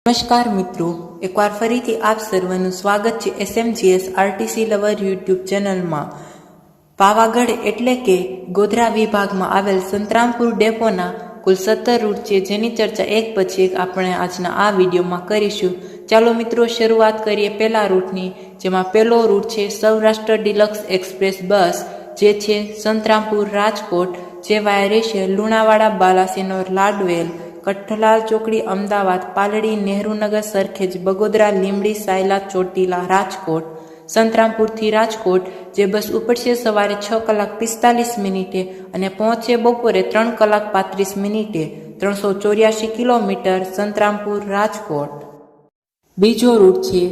નમસ્કાર મિત્રો, એકવાર ફરીથી આપ સર્વનું સ્વાગત છે SMGS RTC લવર યુટ્યુબ ચેનલમાં। પાવાગઢ એટલે કે ગોધરા વિભાગમાં આવેલ સંતરામપુર ડેપોના કુલ 17 રૂટ છે, જેની ચર્ચા એક પછી એક આપણે આજના આ વિડીયોમાં કરીશું। ચાલો મિત્રો, શરૂઆત કરીએ પહેલા રૂટની, જેમાં પહેલો રૂટ છે સૌરાષ્ટ્ર ડિલક્સ એક્સપ્રેસ બસ, જે છે સંતરામપુર રાજકોટ, જે વાયા રહેશે લુણાવાડા, બાલાસિનોર, લાડવેલ, કઠલાલ ચોકડી અમદાવાદ, પાલડી, નહેરુનગર, સરખેજ, બગોદરા, લીંબડી, સાયલા, ચોટીલા, રાજકોટ। સંતરામપુરથી રાજકોટ જે બસ ઉપડશે સવારે 6:45 અને પહોંચે બપોરે 3:35, 384 કિલોમીટર, સંતરામપુર રાજકોટ। બીજો રૂટ છે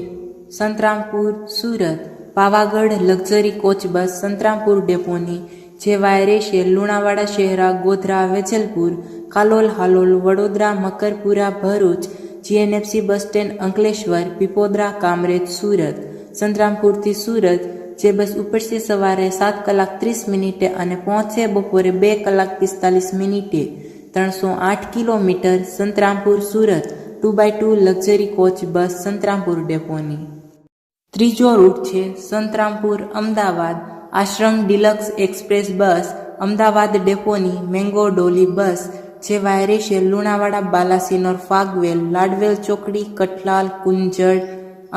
Santrampur Surat, Pavagadh luxury coach bus Santrampur ડેપોની, જે વાયા રહેશે Lunawada, Shehera, Godhra, Vejalpur, Kalol, Halol, Vadodara, Makarpura, Bharuch, GNFC bus stand, Ankleshwar, Pipodara, Kamrej, Surat. સંતરામપુરથી સુરત જે બસ ઉપડશે સવારે 7:30 અને પહોંચે બપોરે 2:45, 308 kilometre, Santrampur Surat, 2x2 luxury coach bus Santrampur ડેપોની। ત્રીજો રૂટ છે Santrampur Ahmedabad, Ashram deluxe express bus Ahmedabad ડેપોની, મેંગો ડોલી બસ, જે વાયા રહેશે લુણાવાડા, બાલાસિનોર, ફાગવેલ, લાડવેલ ચોકડી, કઠલાલ, કુંજળ,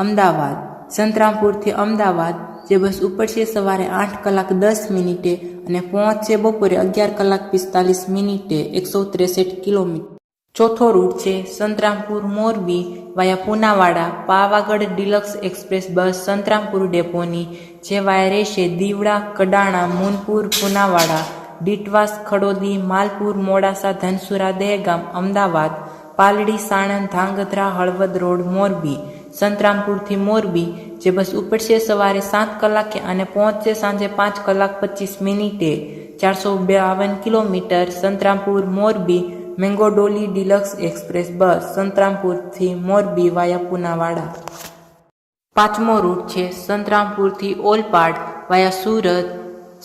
અમદાવાદ। સંતરામપુરથી અમદાવાદ જે બસ ઉપડશે સવારે 8:10 અને પહોંચશે બપોરે 11:45, 163 કિલોમીટર। ચોથો રૂટ છે Santrampur Morbi via Punawada, Pavagadh deluxe express bus Santrampur ડેપોની, જે વાયા રહેશે દીવડા, કડાણા, મુનપુર, પુનાવાડા, ડીટવાસ, ખડોદી, માલપુર, મોડાસા, ધનસુરા, દહેગામ, અમદાવાદ, પાલડી, સાણંદ, ધાંગધ્રા, હળવદ રોડ, મોરબી। સંતરામપુરથી મોરબી જે બસ ઉપડશે સવારે 7 કલાકે અને પહોંચશે સાંજે 5:25, 452 kilometre, Santrampur Morbi, mango dolly deluxe express bus સંતરામપુરથી મોરબી વાયા પુનાવાડા। પાંચમો રૂટ છે સંતરામપુરથી Olpad via Surat,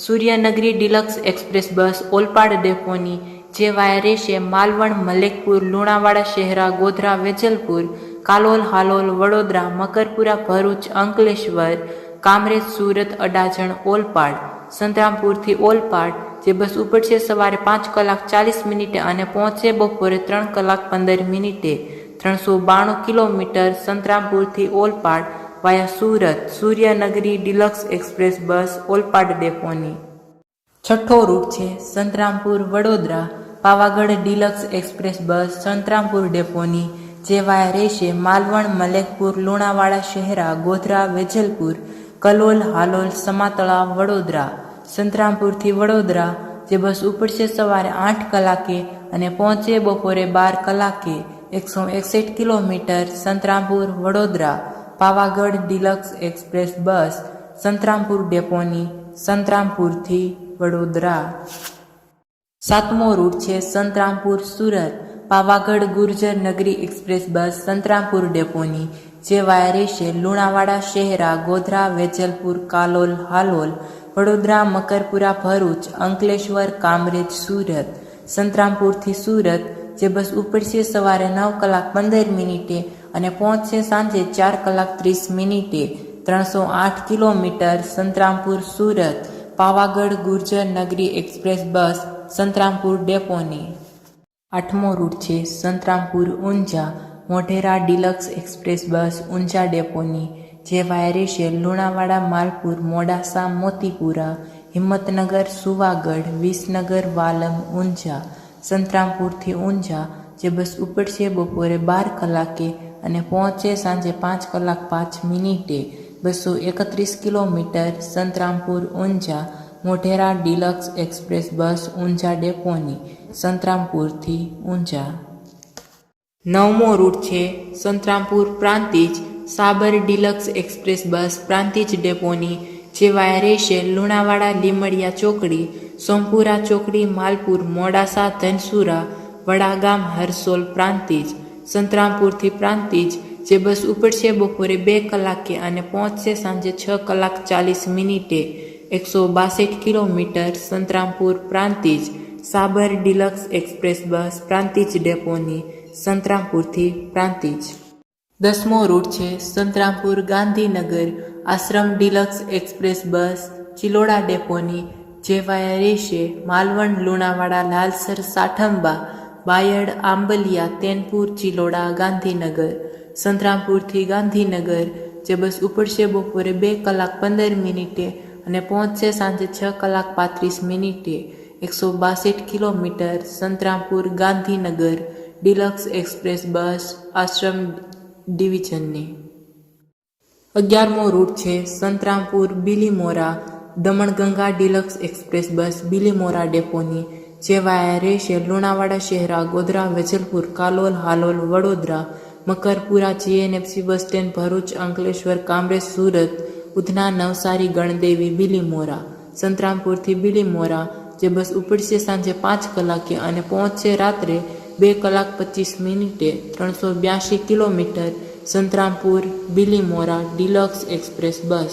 Suryanagari deluxe express bus Olpad ડેપોની, જે વાયા રહેશે માલવણ, મલેકપુર, લુણાવાડા, શહેરા, ગોધરા, વેજલપુર, કાલોલ, હાલોલ, વડોદરા, મકરપુરા, ભરૂચ, અંકલેશ્વર, કામરેજ, સુરત, અડાજણ, ઓલપાડ। સંતરામપુરથી ઓલપાડ જે બસ ઉપડશે સવારે 5:40 અને પહોંચે બપોરે 3:15, 392 કિલોમીટર, સંતરામપુરથી Olpad via Surat, Suryanagari deluxe express bus Olpad ડેપોની। છઠ્ઠો રૂટ છે Santrampur Vadodara, Pavagadh deluxe express bus Santrampur ડેપોની, જે વાયા રહેશે માલવણ, મલેકપુર, લુણાવાડા, શહેરા, ગોધરા, વેજલપુર, કલોલ, હાલોલ, સમાતળા, વડોદરા। સંતરામપુરથી વડોદરા જે બસ ઉપડશે સવારે 8 કલાકે અને પહોંચે બપોરે 12 કલાકે, 161 kilometre, Santrampur Vadodara, Pavagadh deluxe express bus Santrampur ડેપોની, સંતરામપુરથી વડોદરા। સાતમો રૂટ છે સંતરામપુર સુરત, પાવાગઢ ગુર્જર નગરી એક્સપ્રેસ બસ સંતરામપુર ડેપોની, જે વાયા રહેશે લુણાવાડા, શહેરા, ગોધરા, વેજલપુર, કાલોલ, હાલોલ, વડોદરા, મકરપુરા, ભરૂચ, અંકલેશ્વર, કામરેજ, સુરત। સંતરામપુરથી સુરત જે બસ ઉપડશે સવારે 9:15 અને પહોંચશે સાંજે 4:30, 308 kilometre, Santrampur Surat, Pavagadh Gurjar Nagari express bus Santrampur ડેપોની। આઠમો રૂટ છે Santrampur Unjha, Modhera deluxe express bus Unjha ડેપોની, જે વાયા રહેશે લુણાવાડા, માલપુર, મોડાસા, મોતીપુરા, હિંમતનગર, સુવાગઢ, વિસનગર, વાલમ, ઊંઝા। સંતરામપુરથી ઊંઝા જે બસ ઉપડશે બપોરે 12 કલાકે અને પહોંચે સાંજે 5:05, 231 kilometre, Santrampur Unjha, Modhera deluxe express bus Unjha ડેપોની, સંતરામપુરથી ઊંઝા। નવમો રૂટ છે Santrampur Prantij, Sabar deluxe express bus Prantij ડેપોની, જે વાયા રહેશે લુણાવાડા, લીમડિયા ચોકડી, સોમપુરા ચોકડી, માલપુર, મોડાસા, ધનસુરા, વડાગામ, હરસોલ, પ્રાંતિજ। સંતરામપુરથી પ્રાંતિજ જે બસ ઉપડશે બપોરે 2 કલાકે અને પહોંચશે સાંજે 6:40, 162 kilometre, Santrampur Prantij, Sabar deluxe express bus Prantij ડેપોની, સંતરામપુરથી પ્રાંતિજ। 10મો રૂટ છે Santrampur Gandhinagar Ashram deluxe express bus Chiloda ડેપોની જે વાયા રહેશે માલવણ લુણાવાડા લાલસર સાઠંબા બાયડ આંબલિયા તેનપુર ચિલોડા ગાંધીનગર સંતરામપુરથી ગાંધીનગર જે બસ ઉપડશે બપોરે 2 કલાક 15 મિનિટે અને પહોંચશે સાંજે 6 કલાક 35 મિનિટે 162 kilometre Santrampur Gandhinagar deluxe express bus Ashram ડિવિઝનની 11મો રૂટ છે Santrampur Bilimora Damanganga deluxe express bus Bilimora ડેપોની જે વાયા રહેશે Lunawada Shehera Godhra Vejalpur Kalol Halol Vadodara Makarpura GNFC bus stand Bharuch Ankleshwar Kamrej Surat Udhna Navsari Gandevi Bilimora સંતરામપુરથી બિલીમોરા જે બસ ઉપડશે સાંજે 5 કલાકે અને પહોંચશે રાત્રે 2 કલાક 25 મિનિટે 382 kilometre Santrampur Bilimora deluxe express બસ